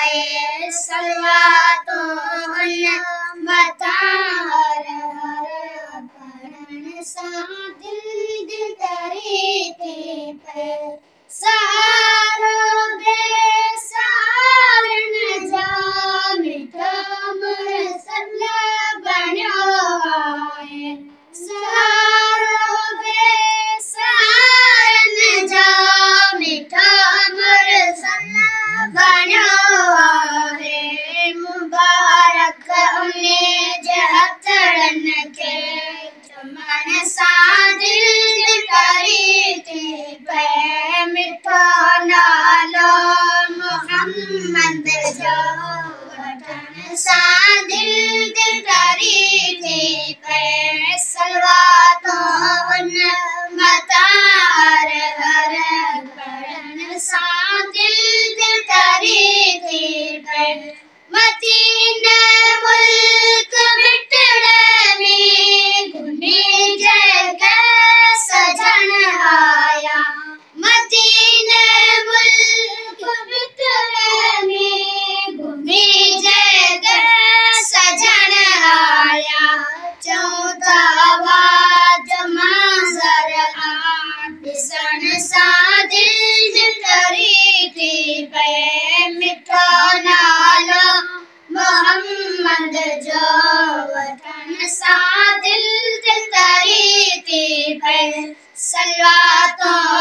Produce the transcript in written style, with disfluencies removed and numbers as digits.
आए सलवातों मता हर हर पढ़ण सां दिल दिल करे थी पे सहारो बेसहारन जा मिठा मुरसल बणियो आहे सहारो बेसहारन जा मिठा मुरसल बणियो आहे मुबारक उन्हे जे हथड़न खे चुमण सां दिल करे थी पे मिठो नालो मोहम्मद जो वठण सां दिल करे थी पे सलवातों मता हर हर पढ़ण सां दिल करे थी पे मदीने मुल्क मिटड़े में घुमी जगह सजण आया मदीने मुल्क मिटड़े में घुमी जगह सजण आया चौदावाज मंज़र ॾिसण सां दिल करे थी पे मिठो नालो मोहम्मद जो वठण सां दिल करे थी पे सलवातों